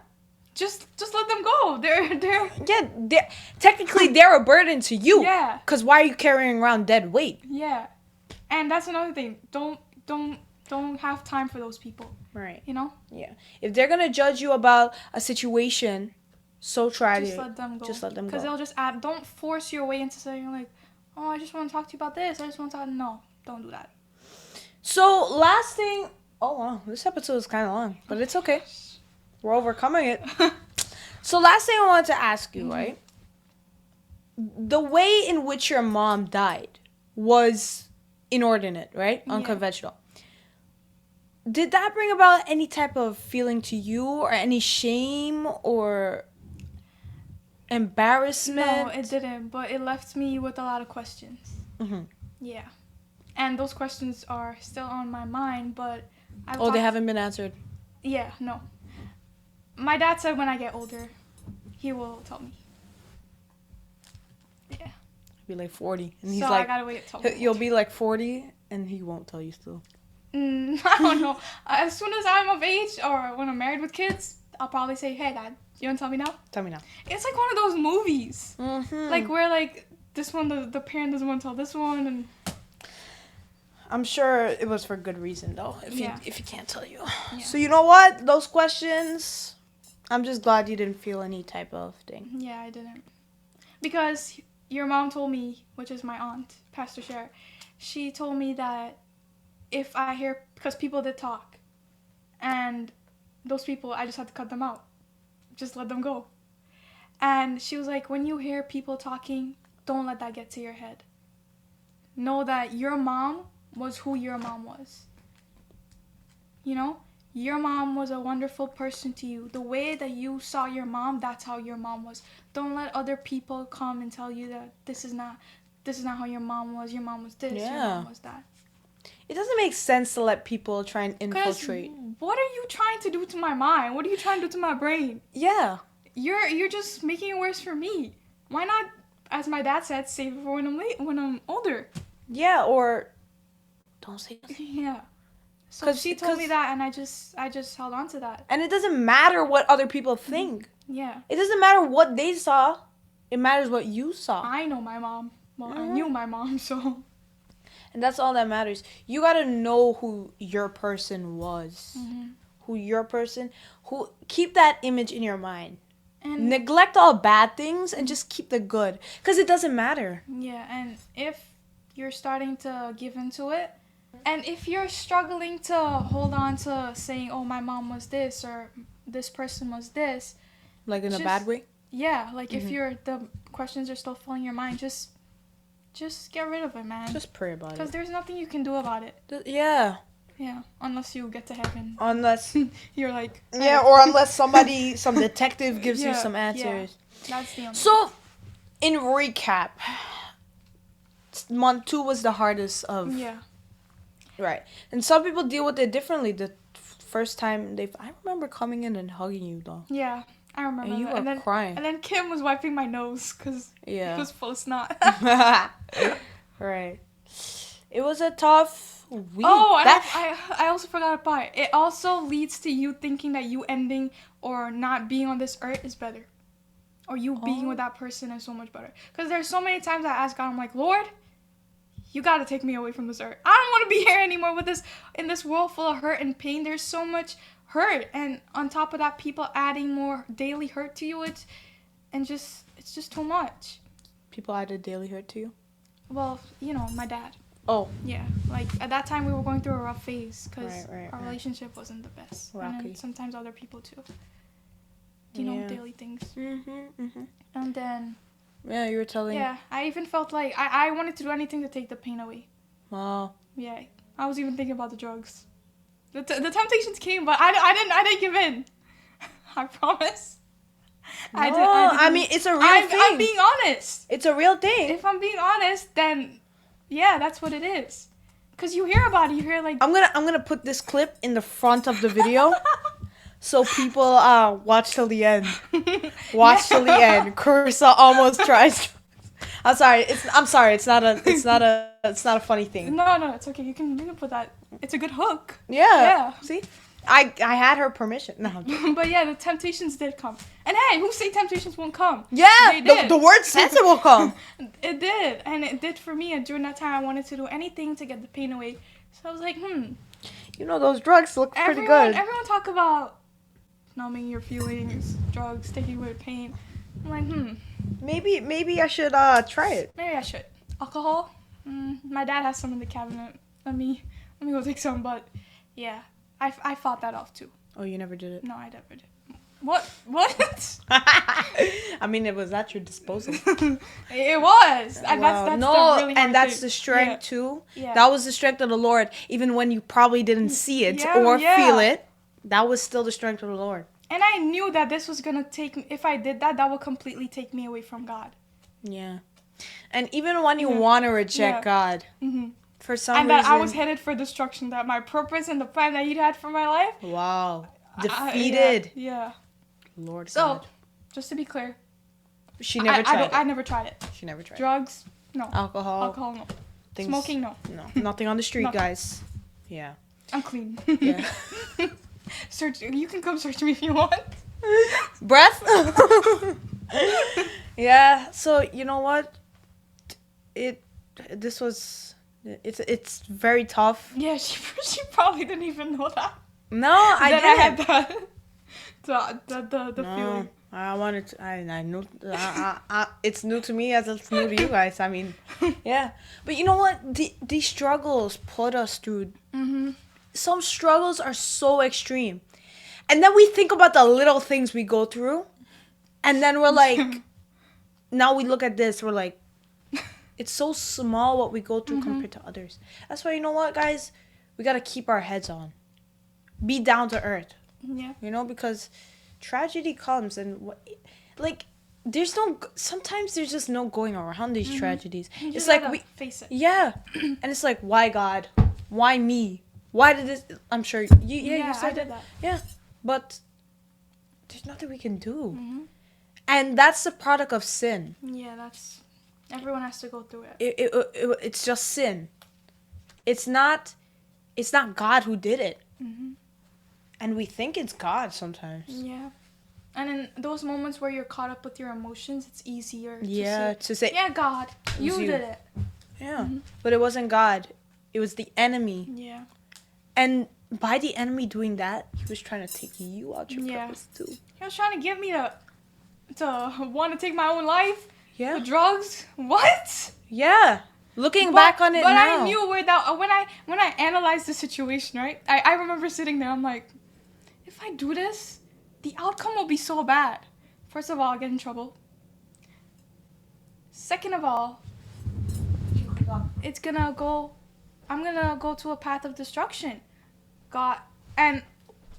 Just let them go. They're Yeah. Technically, they're a burden to you. Yeah. Because why are you carrying around dead weight? Yeah. And that's another thing. Don't have time for those people. Right. You know? Yeah. If they're gonna judge you about a situation, so try Just to let them go. just let them go. Because they'll just add. Don't force your way into saying like, oh, I just want to talk to you about this. I just want to talk. No, don't do that. So last thing. Oh wow, this episode is kind of long, but it's okay. We're overcoming it. So last thing I wanted to ask you, right? The way in which your mom died was inordinate, right? Yeah. Unconventional. Did that bring about any type of feeling to you, or any shame or embarrassment? No, it didn't. But it left me with a lot of questions. Mm-hmm. Yeah. And those questions are still on my mind, but They haven't been answered. Yeah, no. My dad said when I get older, he will tell me. Yeah. Be like 40, and he's So like, I gotta wait till you'll be like 40, and he won't tell you still. I don't know. As soon as I'm of age, or when I'm married with kids, I'll probably say, "Hey, Dad, you wanna tell me now?" Tell me now. It's like one of those movies, Mm-hmm. like where like this one, the parent doesn't want to tell this one, and I'm sure it was for good reason, though. If he can't tell you. Yeah. So you know what? Those questions. I'm just glad you didn't feel any type of thing. Yeah, I didn't, because your mom told me, which is my aunt, Pastor Cher, she told me that if I hear, because people did talk, and those people, I just had to cut them out, just let them go. And she was like, when you hear people talking, don't let that get to your head. Know that your mom was who your mom was. You know, your mom was a wonderful person to you. The way that you saw your mom, that's how your mom was. Don't let other people come and tell you that this is not how your mom was. Your mom was this. Your mom was that. It doesn't make sense to let people try and infiltrate. What are you trying to do to my mind? What are you trying to do to my brain? Yeah. You're just making it worse for me. Why not, as my dad said, save it for when I'm older? Yeah, or don't say nothing. Yeah. So she told me that, and I just held on to that. And it doesn't matter what other people think. Yeah. It doesn't matter what they saw. It matters what you saw. I know my mom. Well, I knew my mom, so. And that's all that matters. You gotta know who your person was. Mm-hmm. Keep that image in your mind. And Neglect all bad things and just keep the good. Because it doesn't matter. yeah, and if you're starting to give into it, and if you're struggling to hold on to saying, oh, my mom was this, or this person was this. Like in a bad way? Yeah, like if the questions are still filling your mind, just get rid of it, man. Just pray about it. Because there's nothing you can do about it. Yeah. Yeah, unless you get to heaven. Unless you're like... Yeah, or unless some detective gives you some answers. Yeah, that's the only So, in recap, month 2 was the hardest of... Yeah. Right. And some people deal with it differently. The first time I remember coming in and hugging you, though. Yeah, I remember. And you were crying. And then Kim was wiping my nose because it was full of snot. Right. It was a tough week. Oh, and I also forgot a part. It also leads to you thinking that you ending or not being on this earth is better. Or you being with that person is so much better. Because there's so many times I ask God, I'm like, Lord, you got to take me away from this earth. I don't want to be here anymore in this world full of hurt and pain. There's so much hurt. And on top of that, people adding more daily hurt to you. It's just too much. People added daily hurt to you? Well, my dad. Oh. Yeah. Like, at that time, we were going through a rough phase because our right. relationship wasn't the best. Rocky. And then sometimes other people, too. Daily things. And then... Yeah, you were telling... Yeah, I even felt like I wanted to do anything to take the pain away. Wow. Yeah, I was even thinking about the drugs. The temptations came, but I didn't give in. I promise. No, I mean, it's a real thing. I'm being honest. It's a real thing. If I'm being honest, then yeah, that's what it is. Cause you hear about it, you hear like... I'm gonna put this clip in the front of the video. So people watch till the end. Watch till the end. Karissa almost tries. I'm sorry. I'm sorry. It's not a funny thing. No, it's okay. You can put that. It's a good hook. Yeah. Yeah. See, I had her permission. No. But yeah, the temptations did come. And hey, who say temptations won't come? Yeah. They did. The word says it will come. It did, and it did for me. And during that time, I wanted to do anything to get the pain away. So I was like, You know those drugs look pretty good. Everyone talk about numbing your feelings, drugs, taking away pain. I'm like, Maybe I should try it. maybe I should. Alcohol? My dad has some in the cabinet. Let me go take some. But yeah, I fought that off too. Oh, you never did it? No, I never did. What? I mean, it was at your disposal. It was. And Wow. that's No, the really hard and that's thing. the strength Yeah. too. Yeah. That was the strength of the Lord, even when you probably didn't see it Yeah, or yeah. feel it. That was still the strength of the Lord. And I knew that this was gonna take me. If I did that, that would completely take me away from God. Yeah, and even when you Yeah. want to reject Yeah. God, Mm-hmm. for some And reason, that I was headed for destruction. That my purpose and the plan that He'd had for my life. wow, defeated. Yeah. Lord So, God. just to be clear, She never tried I it. never tried it. She never tried Drugs, no. it. Alcohol. Alcohol, no. Things, Smoking, no. No, nothing on the street, Nothing. guys. Yeah. I'm clean. Yeah. Search. You can come search me if you want. Breath. Yeah. So you know what? It's very tough. Yeah, she probably didn't even know that. No, I that didn't. I had the No, feeling. I wanted to. I knew. It's new to me as it's new to you guys. I mean, yeah. But you know what? These struggles put us through. Mm-hmm. Some struggles are so extreme, and then we think about the little things we go through, and then we're like, now we look at this. We're like, it's so small what we go through compared to others. That's why, you know what, guys, we gotta keep our heads on, be down to earth. Yeah. You know, because tragedy comes and sometimes there's just no going around these tragedies. You It's just like gotta face it. yeah, and it's like, why God, why me, why did this? I'm sure you I said did it. that. Yeah, but there's nothing we can do, Mm-hmm. and that's the product of sin. Yeah, that's. Everyone has to go through it. It's just sin. It's not God who did it, Mm-hmm. and we think it's God sometimes. Yeah. And in those moments where you're caught up with your emotions, it's easier Yeah, to to say say, yeah, God, you you. did it. yeah, Mhm. but it wasn't God. It was the enemy. Yeah. And by the enemy doing that, he was trying to take you out your Yeah. purpose too. He was trying to get me to want to take my own life. Yeah. The drugs. What? Yeah. Looking back on it but now. I knew where that when I analyzed the situation, right? I remember sitting there. I'm like, if I do this, the outcome will be so bad. First of all, I'll get in trouble. Second of all, I'm gonna go to a path of destruction. God, and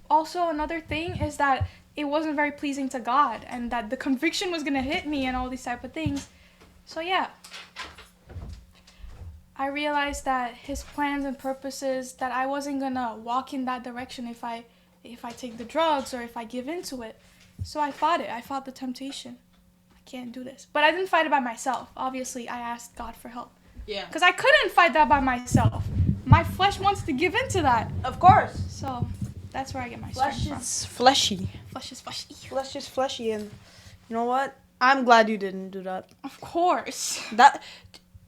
also another thing is that it wasn't very pleasing to God, and that the conviction was gonna hit me and all these type of things. So yeah, I realized that His plans and purposes, that I wasn't gonna walk in that direction if I take the drugs or if I give into it. So I fought it. I fought the temptation. I can't do this. But I didn't fight it by myself. Obviously, I asked God for help. Yeah. Because I couldn't fight that by myself. My flesh wants to give into that. Of course. So that's where I get my Flesh strength is fleshy. from. Flesh is fleshy. Flesh is fleshy, and you know what? I'm glad you didn't do that. Of course.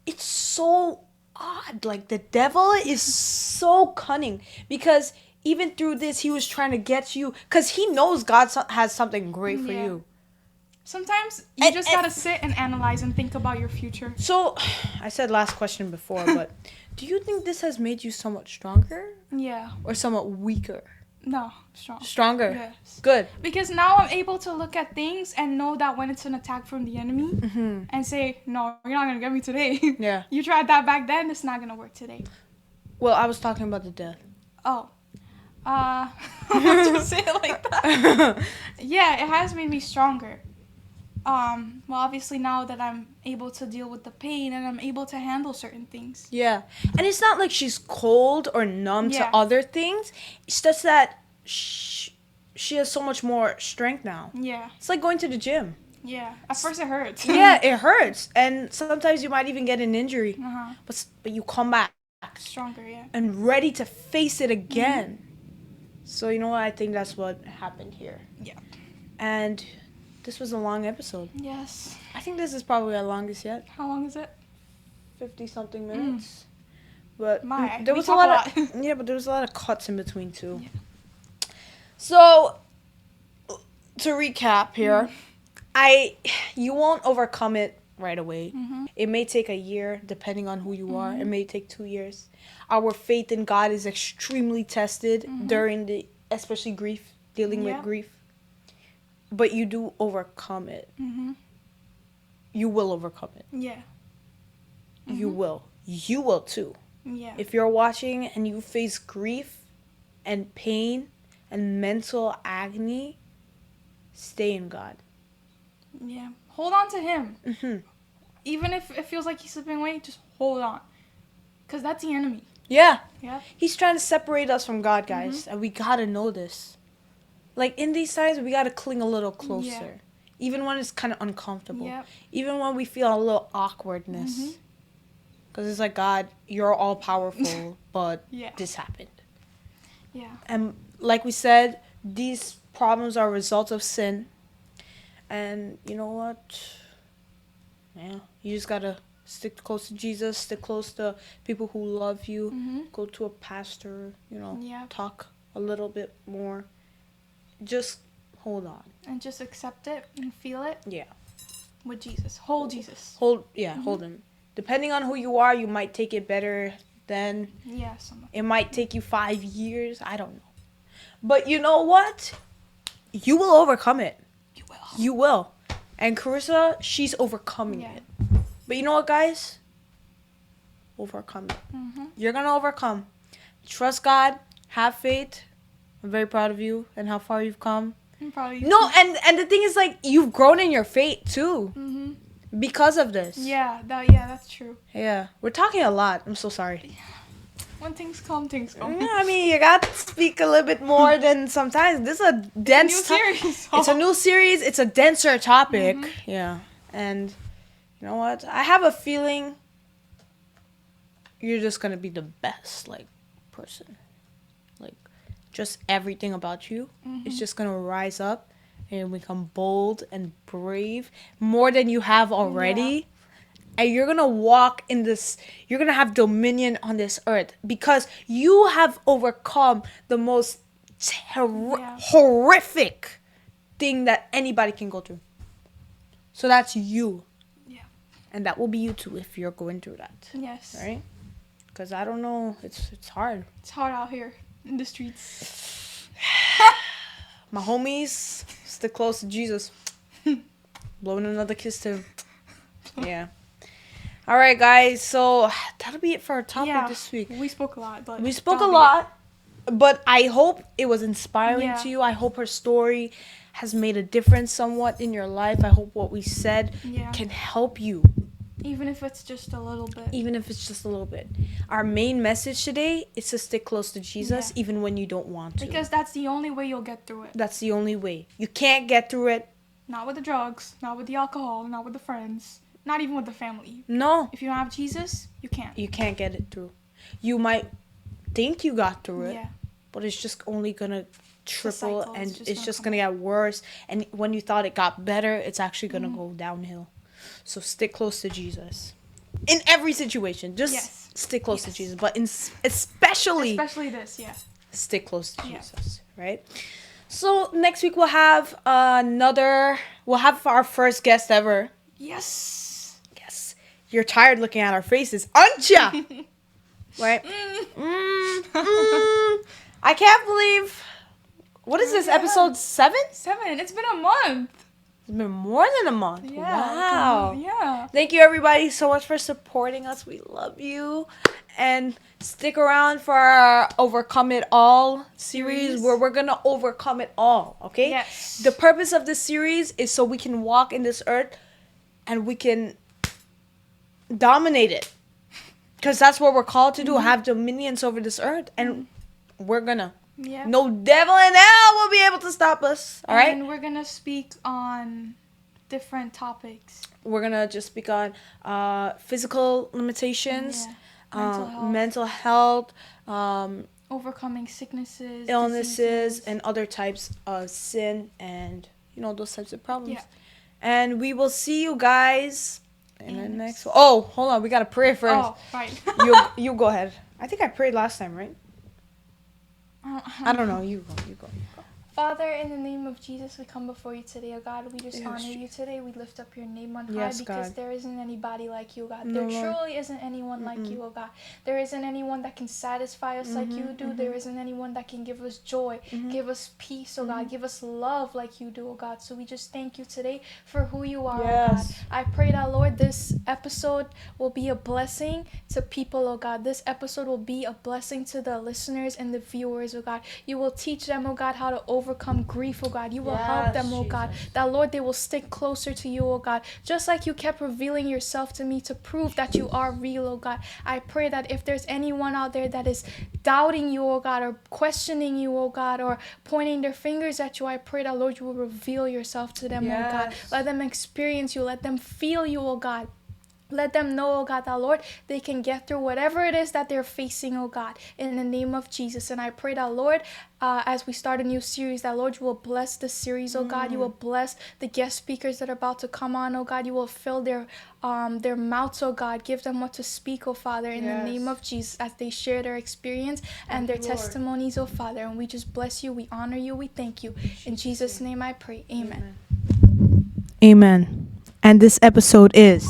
It's so odd. Like, the devil is so cunning, because even through this, he was trying to get you, because he knows God has something great for Yeah. you. Sometimes you And- just and- gotta sit and analyze and think about your future. So, I said last question before, but do you think this has made you somewhat stronger Yeah. or somewhat weaker? No, strong. Stronger. Yes. Good. Because now I'm able to look at things and know that when it's an attack from the enemy Mm-hmm. and say, no, you're not gonna get me today. Yeah. You tried that back then, it's not gonna work today. Well, I was talking about the death. Oh. Why'd you say it like that? Yeah, it has made me stronger. Well, obviously now that I'm able to deal with the pain and I'm able to handle certain things. Yeah. And it's not like she's cold or numb Yeah. to other things. It's just that she has so much more strength now. Yeah. It's like going to the gym. Yeah. At first it hurts. Yeah, it hurts, and sometimes you might even get an injury, Uh-huh. but you come back Stronger, yeah. and ready to face it again. So you know what? I think that's what happened here. Yeah. And this was a long episode. Yes. I think this is probably our longest yet. How long is it? 50-something minutes. But We was a talk lot a of yeah, but there was a lot of cuts in between too. Yeah. So to recap here, you won't overcome it right away. It may take a year depending on who you are. It may take 2 years. Our faith in God is extremely tested during especially grief, dealing with grief. But you do overcome it. You will overcome it. Yeah. You will. You will too. Yeah. If you're watching and you face grief and pain and mental agony, stay in God. Yeah. Hold on to him. Mm-hmm. Even if it feels like he's slipping away, just hold on. Because that's the enemy. Yeah. Yeah. He's trying to separate us from God, guys. And we gotta know this. Like, in these times, we gotta cling a little closer. Yeah. Even when it's kind of uncomfortable. Yep. Even when we feel a little awkwardness. Because it's like, God, you're all powerful, but this happened. Yeah. And like we said, these problems are a result of sin. And you know what? Yeah, you just gotta stick close to Jesus, stick close to people who love you, go to a pastor, talk a little bit more. Just hold on. And just accept it and feel it. Yeah. With Jesus. Hold Jesus. Hold him. Depending on who you are, you might take it better than... Yeah, it might take you 5 years. I don't know. But you know what? You will overcome it. You will. You will. And Karissa, she's overcoming it. But you know what, guys? Overcome it. You're going to overcome. Trust God. Have faith. I'm very proud of you and how far you've come. I'm proud of you. No, and the thing is, like, you've grown in your faith, too. Because of this. Yeah, that's true. Yeah. We're talking a lot. I'm so sorry. When things come, things come. Yeah, I mean, you got to speak a little bit more than sometimes. This is a dense series. It's a new series. It's a denser topic. Yeah. And you know what? I have a feeling you're just going to be the best, like, person. Like, just everything about you is just going to rise up and become bold and brave more than you have already. And you're going to walk in this, you're going to have dominion on this earth because you have overcome the most horrific thing that anybody can go through. So that's you. Yeah. And that will be you too if you're going through that. Yes. Right? Because I don't know, it's hard. It's hard out here in the streets. My homies, stick close to Jesus. Blowing another kiss to him. Yeah. All right, guys. So that'll be it for our topic this week. We spoke a lot, but but I hope it was inspiring to you. I hope her story has made a difference somewhat in your life. I hope what we said can help you. Even if it's just a little bit. Even if it's just a little bit. Our main message today is to stick close to Jesus even when you don't want to. Because that's the only way you'll get through it. That's the only way. You can't get through it. Not with the drugs, not with the alcohol, not with the friends, not even with the family. No. If you don't have Jesus, you can't. You can't get it through. You might think you got through it, but it's just only going to triple and it's just going to get worse. And when you thought it got better, it's actually going to go downhill. So stick close to Jesus. In every situation, just stick close to Jesus. But especially this, stick close to Jesus, right? So next week we'll have our first guest ever. Yes. You're tired looking at our faces, aren't ya? Right? I can't believe. What is this, episode 7? 7. It's been a month. It's been more than a month. Yeah. Wow. Yeah. Thank you, everybody, so much for supporting us. We love you. And stick around for our Overcome It All series where we're going to overcome it all, okay? Yes. The purpose of this series is so we can walk in this earth and we can dominate it. Because that's what we're called to do, have dominions over this earth. And we're going to. Yeah. No devil in hell will be able to stop us. All right? And we're going to speak on different topics. We're going to just speak on physical limitations, mental health, overcoming sicknesses, illnesses, diseases, and other types of sin and, those types of problems. Yeah. And we will see you guys in the next one. Oh, hold on. We got to pray first. Oh, right. You go ahead. I think I prayed last time, right? I don't know. You go. Father, in the name of Jesus, we come before you today, oh God. We just Yes, honor Jesus. you today. We lift up your name on high Yes, because God. there isn't anybody like you, God. No, There Lord. truly isn't anyone like you, oh God. There isn't anyone that can satisfy us like you do. There isn't anyone that can give us joy, give us peace, oh God, give us love like you do, oh God. So we just thank you today for who you are, oh God. Yes. I pray that, Lord, this episode will be a blessing to people, oh God. This episode will be a blessing to the listeners and the viewers, oh God. You will teach them, oh God, how to overcome grief, oh God. You will help them, oh God. That, Lord, they will stick closer to you, oh God. Just like you kept revealing yourself to me to prove that you are real, oh God. I pray that if there's anyone out there that is doubting you, oh God, or questioning you, oh God, or pointing their fingers at you, I pray that, Lord, you will reveal yourself to them, oh God. Let them experience you. Let them feel you, oh God. Let them know, oh God, that, Lord, they can get through whatever it is that they're facing, oh God, in the name of Jesus. And I pray that, Lord, as we start a new series, that, Lord, you will bless the series, oh God. You will bless the guest speakers that are about to come on, oh God. You will fill their mouths, oh God. Give them what to speak, oh Father, in the name of Jesus, as they share their experience and their testimonies, oh Father. And we just bless you, we honor you, we thank you. In Jesus' name I pray. Amen. Amen. And this episode is...